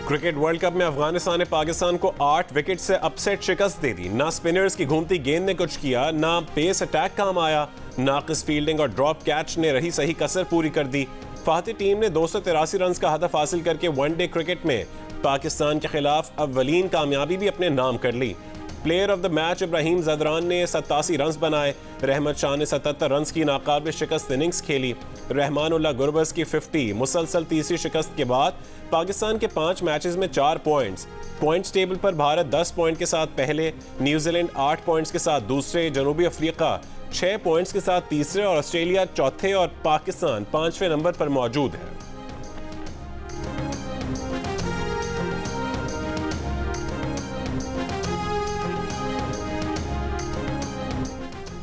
Cricket world cup में अफगानिस्तान ने पाकिस्तान को 8 विकेट से अपसेट शिकस्त दे दी। ना स्पिनर्स की घूमती गेंद ने कुछ किया, ना पेस अटैक काम आया, नाकिस फील्डिंग और ड्रॉप कैच ने रही सही कसर पूरी कर दी। फाती टीम ने 283 रन का हदफ हासिल करके वनडे क्रिकेट में पाकिस्तान के खिलाफ अव्वलीन कामयाबी भी अपने नाम कर ली। Player of the match Ibrahim Zadran ने 87 रन बनाए। रहमत शाह ने 77 रन की नाकाबिल शिकस्त इनिंग्स खेली। रहमानुल्लाह गुरबस की 50 मुसलसल तीसरी शिकस्त के बाद पाकिस्तान के 5 मैचेस में 4 पॉइंट्स टेबल पर भारत 10 पॉइंट के साथ पहले, न्यूजीलैंड 8 पॉइंट्स के साथ दूसरे, जनूबी अफ्रीका 6 पॉइंट्स के साथ तीसरे और ऑस्ट्रेलिया चौथे और पाकिस्तान 5वें नंबर पर मौजूद है।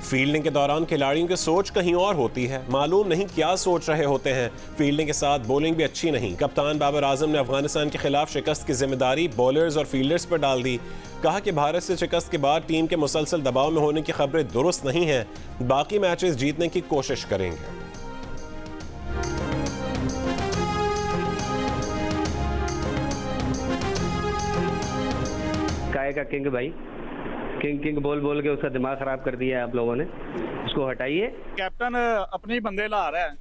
फील्डिंग के दौरान खिलाड़ियों की सोच कहीं और होती है, मालूम नहीं क्या सोच रहे होते हैं। फील्डिंग के साथ बॉलिंग भी अच्छी नहीं। कप्तान बाबर आजम ने अफगानिस्तान के खिलाफ शिकस्त की जिम्मेदारी बॉलर्स और फील्डर्स पर डाल दी। कहा कि भारत से शिकस्त के बाद टीम के मुसलसल दबाव में होने की खबरें दुरुस्त नहीं हैं, बाकी मैचेस जीतने की कोशिश करेंगे। काय का किंग भाई, किंग बोल बोल के उसका दिमाग खराब कर दिया है आप लोगों ने, उसको हटाइए। कैप्टन अपने ही बंदे ला रहा है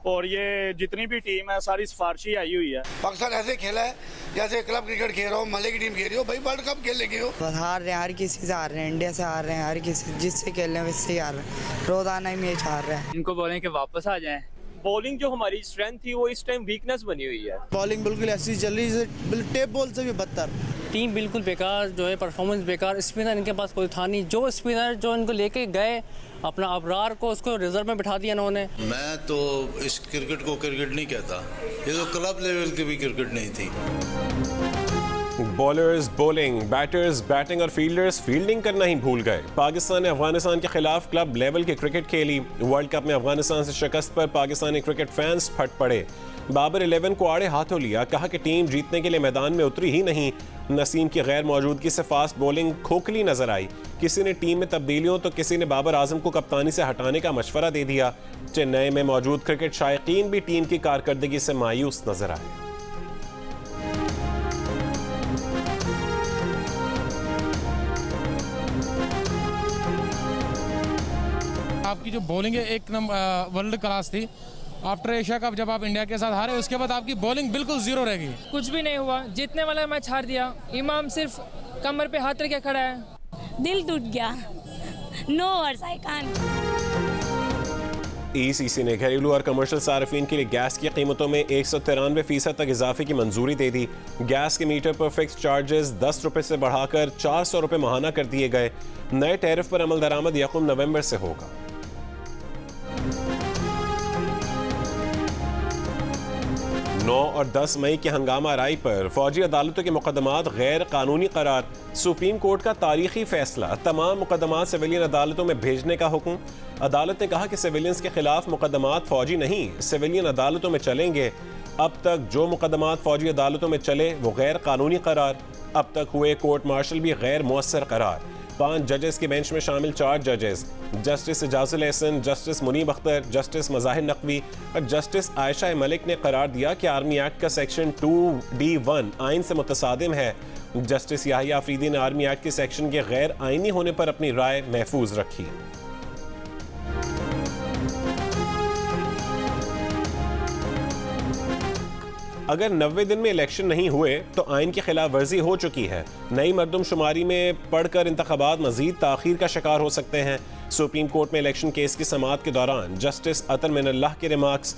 और ये जितनी भी टीम है सारी सिफारिशी आई हुई है। पाकिस्तान ऐसे खेला है जैसे क्लब क्रिकेट खेल रहा हो, मले की टीम खेल रही हो। भाई वर्ल्ड कप खेल लेंगे हो, हार रहे हैं, हर किसी से हार रहे हैं, इंडिया से हार रहे हैं, हर किसी जिससे खेल रहे हैं वैसे ही हार रहे हैं। रोजाना ही मैच हार रहे हैं। इनको बोलें कि वापस आ जाएं। बॉलिंग जो हमारी स्ट्रेंथ थी वो इस टाइम वीकनेस बनी हुई है। बॉलिंग बिल्कुल ऐसी चल रही है, टेप बॉल से भी बदतर। टीम बिल्कुल बेकार जो है, परफॉर्मेंस बेकार। स्पिनर इनके पास कोई था नहीं। जो स्पिनर जो इनको लेके गए अपना अबरार को, उसको रिजर्व में बिठा दिया इन्होंने। मैं तो इस क्रिकेट को क्रिकेट नहीं कहता, ये तो क्लब लेवल की भी क्रिकेट नहीं थी। बॉलर्स बॉलिंग, बैटर्स बैटिंग और फील्डर्स फील्डिंग करना ही भूल गए। पाकिस्तान ने अफगानिस्तान के खिलाफ क्लब लेवल की क्रिकेट खेली। वर्ल्ड कप में अफगानिस्तान से शिकस्त पर पाकिस्तानी क्रिकेट फैंस फट पड़े। बाबर 11 को आड़े हाथों लिया, कहा कि टीम जीतने के लिए मैदान में उतरी ही नहीं। नसीम की गैर मौजूदगी से फास्ट बॉलिंग खोखली नजर आई। किसी ने टीम में तब्दीलियों तो किसी ने बाबर आजम को कप्तानी से हटाने का मशवरा दे दिया। चेन्नई में मौजूद क्रिकेट शायकीन भी टीम की कारकर्दगी से मायूस नजर आए। आपकी जो बॉलिंग है एक नंबर वर्ल्ड क्लास थी। आफ्टर एशिया कप जब आप इंडिया के साथ हारे, उसके बाद आपकी बॉलिंग बिल्कुल जीरो रह गई। कुछ भी नहीं हुआ, जीतने वाला मैच हार दिया। इमाम सिर्फ कमर पे हाथ रखे खड़ा है। दिल टूट गया। No words, I can't. ECC ने घरेलू और कमर्शियल सार्फिन के लिए गैस की कीमतों में 193% तक इजाफे की मंजूरी दे दी। गैस के मीटर पर फिक्स चार्जेस 10 रुपये से बढ़ाकर 400 रुपये माहाना कर दिए गए। नए टैरिफ पर अमल दरामद 1 नवंबर से होगा। 9 और 10 मई के हंगामा राय पर फौजी अदालतों के मुकदमात गैर कानूनी करार। सुप्रीम कोर्ट का तारीखी फैसला, तमाम मुकदमात सिविलियन अदालतों में भेजने का हुक्म। अदालत ने कहा कि सिविलियंस के खिलाफ मुकदमात फौजी नहीं सिविलियन अदालतों में चलेंगे। अब तक जो मुकदमात फौजी अदालतों में चले वो गैर कानूनी करार। अब तक हुए कोर्ट मार्शल भी गैर मुअस्सर करार। 5 जजेस की बेंच में शामिल 4 जजेस, justice Ijazul Ahsan, justice Munib Akhtar, justice Mazahir Naqvi और जस्टिस आयशा मलिक ने करार दिया कि आर्मी एक्ट का सेक्शन 2D1 आइन से मुतसादिम है। जस्टिस याहिया अफरीदी ने आर्मी एक्ट के सेक्शन के गैर आइनी होने पर अपनी राय महफूज रखी। अगर 90 दिन में इलेक्शन नहीं हुए तो आइन की खिलाफ वर्जी हो चुकी है। नई मरदमशुमारी में पढ़कर इंतखाबात मजीद ताखीर का शिकार हो सकते हैं। सुप्रीम कोर्ट में इलेक्शन केस की समाअत के दौरान जस्टिस अतर मिनल्लाह के रिमार्क्स।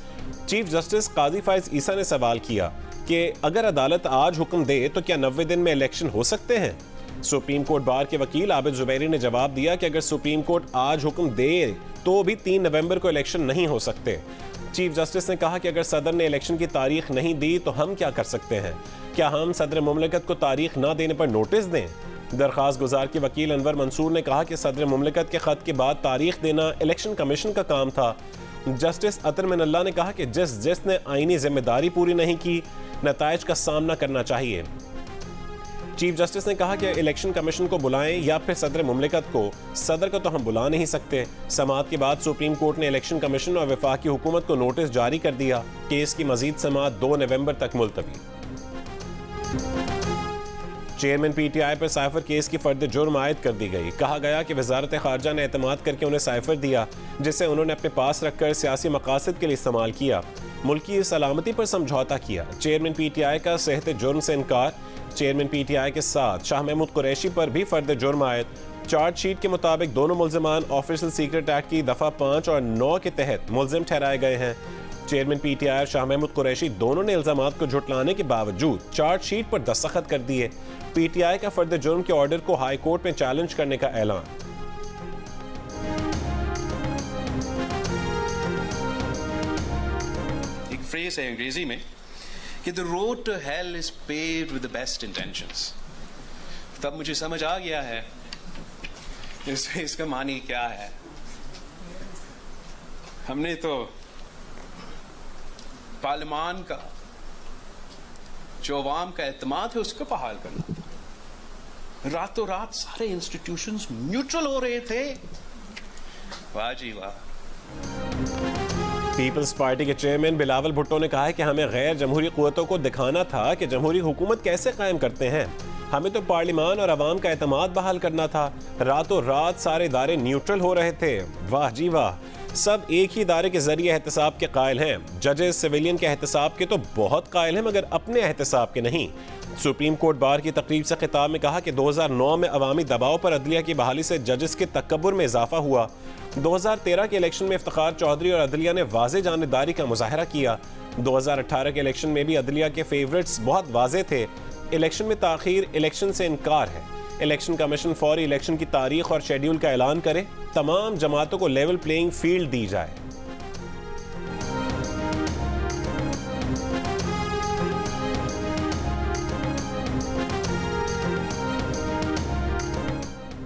चीफ जस्टिस काजी फाइज ईसा ने सवाल किया कि अगर अदालत आज हुक्म दे तो क्या 90 दिन में इलेक्शन हो सकते हैं। सुप्रीम कोर्ट बार के वकील आबिद जुबैरी ने जवाब दिया कि अगर सुप्रीम कोर्ट आज हुक्म दे तो भी 3 नवंबर को इलेक्शन नहीं हो सकते। चीफ जस्टिस ने कहा कि अगर सदर ने इलेक्शन की तारीख नहीं दी तो हम क्या कर सकते हैं। क्या हम सदर मुमलिकत को तारीख ना देने पर नोटिस दें। दरख्वास्त गुजार के वकील अनवर मंसूर ने कहा कि सदर मुमलिकत के खत के बाद तारीख देना इलेक्शन कमीशन का काम था। जस्टिस अतर मिनल्लाह ने कहा कि जिसने आईनी जिम्मेदारी पूरी नहीं की नताइज का सामना करना चाहिए। चीफ जस्टिस ने कहा कि इलेक्शन कमीशन को बुलाएं या फिर सदर मुमलिकत को। सदर को तो हम बुला नहीं सकते। समाअत के बाद सुप्रीम कोर्ट ने इलेक्शन कमीशन और वफाकी हुकूमत को नोटिस जारी कर दिया। केस की मजीद समाअत 2 नवंबर तक मुलतवी। चेयरमैन पीटीआई पर साइफर केस की फर्द जुर्म आयद कर दी गई। कहा गया कि वजारत खारजा ने एतमाद करके उन्हें साइफर दिया जिसे उन्होंने अपने पास रखकर सियासी मकासद के लिए इस्तेमाल किया, मुल्की सलामती पर समझौता किया। चेयरमैन पीटीआई का सेहत जुर्म से इनकार। चेयरमैन पीटीआई के साथ शाह महमूद कुरैशी पर भी फर्द जुर्म आयद। चार्जशीट के मुताबिक दोनों मुल्जिमान ऑफिशियल सीक्रेट एक्ट की दफ़ा 5 और 9 के तहत मुल्जिम ठहराए गए हैं। चेयरमैन पीटीआई और शाह महमूद कुरैशी दोनों ने इल्जामात को झुटलाने के बावजूद चार्जशीट पर दस्तखत कर दिए। पीटीआई का फर्द जुर्म के ऑर्डर को हाई कोर्ट में चैलेंज करने का ऐलान। एक फ्रेज है अंग्रेजी में कि the road to hell is paved with the best intentions. तब मुझे समझ आ गया है इसका मानी क्या है। हमने तो पार्लिमान का जो अवाम का एतमाद है उसको बहाल करना था। रातों रात सारे इंस्टीट्यूशंस न्यूट्रल हो रहे थे। वाह जी वाह। पीपल्स पार्टी के चेयरमैन बिलावल भुट्टो ने कहा है कि हमें गैर जमहूरी कुव्वतों को दिखाना था कि जमहूरी हुकूमत कैसे कायम करते हैं। हमें तो पार्लिमान और अवाम का एतमाद बहाल करना था। रातों रात सारे इदारे न्यूट्रल हो रहे थे। वाह जी वाह। सब एक ही इदारे के जरिए एहतसाब के कायल हैं। जजेस सिविलियन के एहतसाब के तो बहुत कायल हैं मगर अपने एहतसाब के नहीं। सुप्रीम कोर्ट बार की तकरीब से खिताब में कहा कि 2009 में अवामी दबाव पर अदलिया की बहाली से जजेस के तकब्बुर में इजाफा हुआ। 2013 के इलेक्शन में इफ्तिखार चौधरी और अदलिया ने वाज़े जानिबदारी का मुजाहरा किया। 2018 के इलेक्शन में भी अदलिया के फेवरेट्स बहुत वाज़े थे। इलेक्शन में ताख़ीर इलेक्शन से इनकार है। इलेक्शन कमीशन फौरी इलेक्शन की तारीख और शेड्यूल का ऐलान करे। तमाम जमातों को लेवल प्लेइंग फील्ड दी जाए।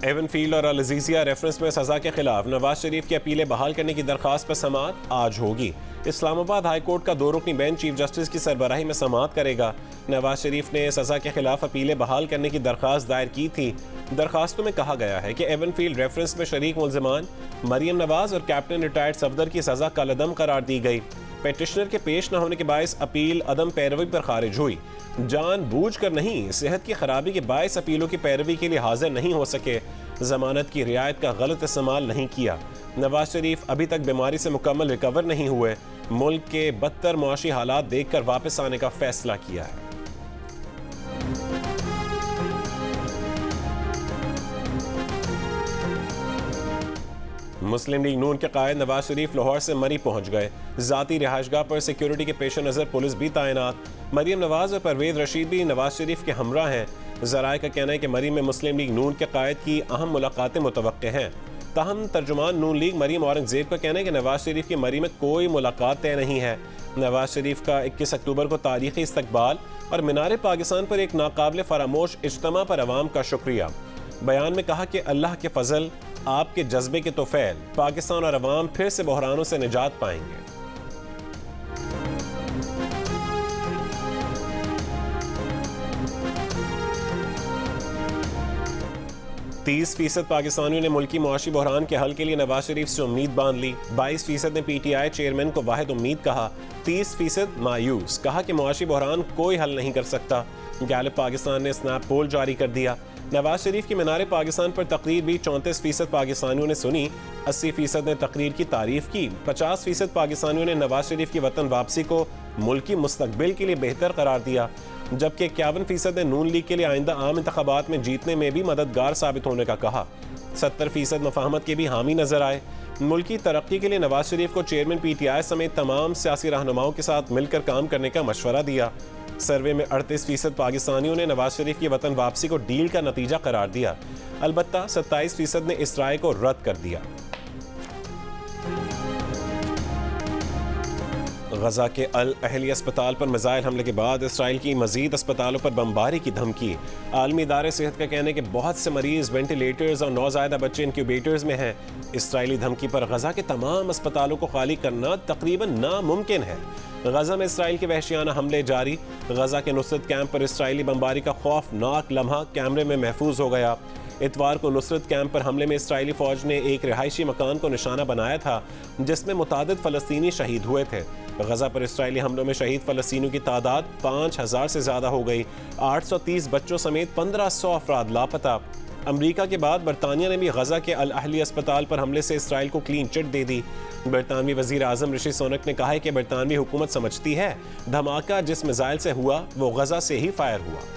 एवनफील्ड और अल-अज़ीज़िया रेफरेंस में सजा के खिलाफ नवाज शरीफ की अपीलें बहाल करने की दरखास्त पर समाअत आज होगी। इस्लामाबाद हाई कोर्ट का 2 रुकनी बेंच चीफ जस्टिस की सरबराही में समाअत करेगा। नवाज शरीफ ने सजा के खिलाफ अपीलें बहाल करने की दरखास्त दायर की थी। दरखास्तों में कहा गया है कि एवनफील्ड रेफरेंस में शरीक मुल्जिमान मरियम नवाज और कैप्टन रिटायर्ड सफदर की सजा कलअदम करार दी गई। पेटिशनर के पेश न होने के बायस अपील अदम पैरवी पर खारिज हुई। जानबूझकर नहीं, सेहत की खराबी के बायस अपीलों की पैरवी के लिए हाजिर नहीं हो सके। जमानत की रियायत का गलत इस्तेमाल नहीं किया। नवाज शरीफ अभी तक बीमारी से मुकम्मल रिकवर नहीं हुए। मुल्क के बदतर मुआशी हालात देखकर वापस आने का फैसला किया है। मुस्लिम लीग नून के कायद नवाज शरीफ लाहौर से मरी पहुंच गए। जाती रिहाइशगाह पर सिक्योरिटी के पेश नज़र पुलिस भी तैनात। मरियम नवाज और परवेज रशीद भी नवाज शरीफ के हमरा हैं। ज़राए का कहना है कि मरी में मुस्लिम लीग नून के कायद की अहम मुलाकातें मुतवक्के हैं। ताहम तर्जुमान नून लीग मरियम औरंगजेब का कहना है कि नवाज शरीफ की मरी में कोई मुलाकात तय नहीं है। नवाज शरीफ का 21 अक्टूबर को तारीखी इस्तकबाल और मीनार पाकिस्तान पर एक नाकाबिल फरामोश इज्तिमा पर अवाम का शुक्रिया। बयान में कहा कि अल्लाह के फजल, आपके जज्बे के तोफैल पाकिस्तान और अवाम फिर से बहरानों से निजात पाएंगे। 30% पाकिस्तानियों ने मुल्की मुआशी बहरान के हल के लिए नवाज शरीफ से उम्मीद बांध ली। 22% ने पीटीआई चेयरमैन को वाहिद उम्मीद कहा। 30% मायूस, कहा कि मुआशी बहरान कोई हल नहीं कर सकता। गैलप पाकिस्तान ने स्नैप पोल जारी कर दिया। नवाज शरीफ की मीनार पाकिस्तान पर तकरीर भी 34% पाकिस्तानियों ने सुनी। 80% ने तकरीर की तारीफ की। 50% पाकिस्तानियों ने नवाज शरीफ की वतन वापसी को मुल्की मुस्तकबिल के लिए बेहतर करार दिया, जबकि 51% ने नून लीग के लिए आइंदा आम इंतखाबात में जीतने में भी मददगार साबित होने का कहा। 70% मुफाहमत के भी हामी नजर आए। मुल्की तरक्की के लिए नवाज शरीफ को चेयरमैन पीटीआई समेत तमाम सियासी रहनुमाओं के साथ मिलकर काम करने का मशवरा दिया। सर्वे में 38% पाकिस्तानियों ने नवाज शरीफ की वतन वापसी को डील का नतीजा करार दिया। अलबत्ता 27% ने इस राय को रद्द कर दिया। गजा के अल अहली अस्पताल पर मिसाइल हमले के बाद इसराइल की मजीद अस्पतालों पर बमबारी की धमकी। आलमी इदारे सेहत का कहना है कि बहुत से मरीज वेंटिलेटर्स और नौज़ायदा बच्चे इंक्यूबेटर्स में हैं। इसराइली धमकी पर गजा के तमाम अस्पतालों को खाली करना तकरीबन नामुमकिन है। गजा में इसराइल के वहशियाना हमले जारी। गजा के नुसरत कैंप पर इसराइली बमबारी का खौफनाक लम्हा कैमरे में महफूज हो गया। इतवार को नुसरत कैंप पर हमले में इसराइली फौज ने एक रिहायशी मकान को निशाना बनाया था, जिसमें मुतादिद फ़लस्तीनी शहीद हुए थे। गजा पर इसराइली हमलों में शहीद फ़लस्तीनियों की तादाद 5000 से ज़्यादा हो गई। 830 बच्चों समेत 1500 अफराद लापता। अमरीका के बाद बरतानिया ने भी गजा के अल अहली अस्पताल पर हमले से इसराइल को क्लीन चिट दे दी। बरतानवी वज़ीर आज़म ऋषि सुनक ने कहा है कि बरतानवी हुकूमत समझती है धमाका जिस मिसाइल से हुआ वो गजा से ही फायर हुआ।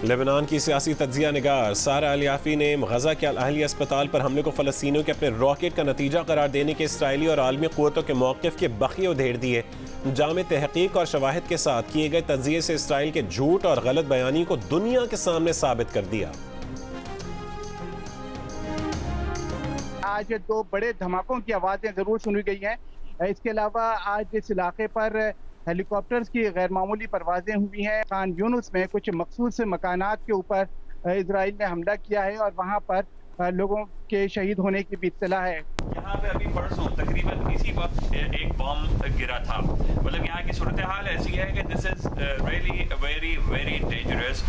लेबनान की सियासी तज्जिया निगार सारा अलियाफी ने गजा के अल अहली अस्पताल पर हमले को फ़लस्तीनियों के अपने रॉकेट का नतीजा करार देने के इसराइली और आलमी क़ुव्वतों के मौक़िफ़ के बखिए उधेड़ दिए। जामे तहक़ीक़ और शवाहिद के साथ किए गए तज्जिए से इसराइल के झूठ और गलत बयानी को दुनिया के सामने साबित कर दिया। आज 2 बड़े धमाकों की आवाज़ें ज़रूर सुनी गई हैं। इसके अलावा आज इस इलाके पर हेलीकॉप्टर्स की गैर मामूली परवाजें हुई हैं। खान यूनुस में कुछ मखसूस मकानात के ऊपर इजराइल ने हमला किया है और वहाँ पर लोगों के शहीद होने की भी इत्तला है। यहाँ पे अभी परसों तकरीबन इसी वक्त एक बॉम्ब गिरा था। मतलब यहाँ की सूरत हाल ऐसी है कि this is really very very dangerous.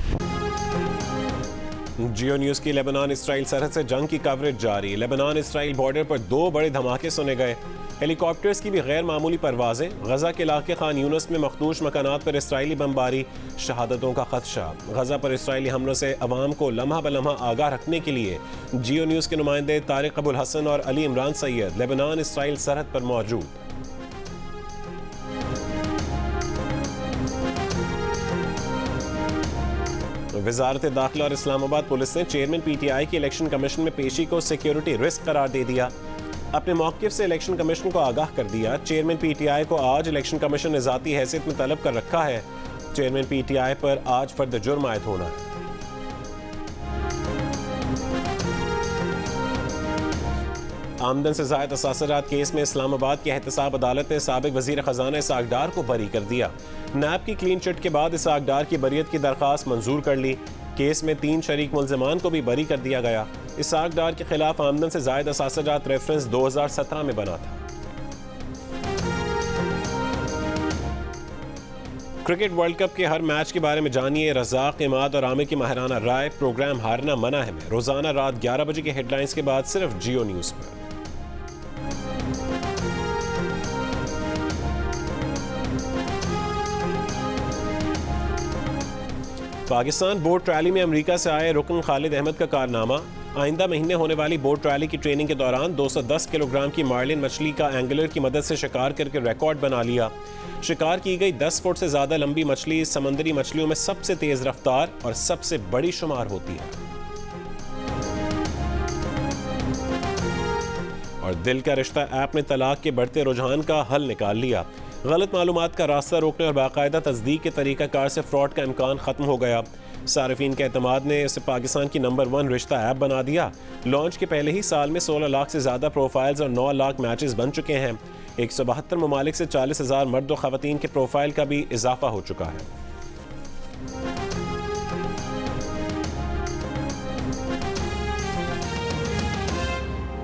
Jio news की लेबनान इसराइल सरहद से जंग की कवरेज जारी। लेबनान इसराइल बॉर्डर पर 2 बड़े धमाके सुने गए। हेलीकॉप्टर्स की भी गैर मामूली परवाजें। गजा के इलाके खान यूनुस में मखदूश मकानात पर इसराइली बमबारी, शहादतों का खदशा। गजा पर इसराइली हमलों से अवाम को लम्हा ब लम्हा आगाह रखने के लिए जियो न्यूज़ के नुमाइंदे तारिक अबुल हसन और अली इमरान सैयद लेबनान इसराइल सरहद पर मौजूद। वजारत दाखिला और इस्लामाबाद पुलिस ने चेयरमैन PTI की इलेक्शन कमीशन में पेशी को सिक्योरिटी रिस्क करार दे दिया। अपने मौक़िफ़ से इलेक्शन कमीशन को आगाह कर दिया। चेयरमैन PTI को आज इलेक्शन कमीशन ने ज़ाती हैसियत में तलब कर रखा है। चेयरमैन PTI पर आज फर्द जुर्म आयद होना है। आमदन से ज़ायद असासरात केस में इस्लामाबाद की एहतसाब अदालत ने साबिक वज़ीर ख़जाना इसाक डार को बरी कर दिया। नैब की क्लीन चिट के बाद इसाक डार की बरियत की दरख्वास्त मंजूर कर ली। केस में 3 शरीक मुल्ज़िमान को भी बरी कर दिया गया। इसाक डार के खिलाफ आमदन से ज़ायद असासरात रेफरेंस 2017 में बना था। क्रिकेट वर्ल्ड कप के हर मैच के बारे में जानिए रज़ाक, इमाद और आमिर की माहिराना राय। प्रोग्राम हारना मना है में रोज़ाना रात 11 बजे के हेडलाइंस के बाद सिर्फ जियो न्यूज़ पर। पाकिस्तान बोट रैली में अमेरिका से आए रुकन खालिद अहमद का कारनामा। आइंदा महीने होने वाली बोट रैली की ट्रेनिंग के दौरान 210 किलोग्राम की मार्लिन मछली का एंगलर की मदद से शिकार करके रिकॉर्ड बना लिया। शिकार की गई 10 फुट से ज़्यादा लंबी मछली समंदरी मछलियों में सबसे तेज़ रफ्तार और सबसे बड़ी शुमार होती है। और दिल का रिश्ता ऐप ने तलाक के बढ़ते रुझान का हल निकाल लिया। गलत मालूमात का रास्ता रोकने और बाकायदा तस्दीक के तरीक़ाकार से फ्रॉड का इम्कान ख़त्म हो गया। सार्फिन के एतमाद ने इसे पाकिस्तान की नंबर 1 रिश्ता ऐप बना दिया। लॉन्च के पहले ही साल में 16 लाख से ज़्यादा प्रोफाइल्स और 9 लाख मैचेस बन चुके हैं। 172 ममालिक से 40,000 मर्द व ख़वातीन के प्रोफाइल का भी इजाफा हो चुका है।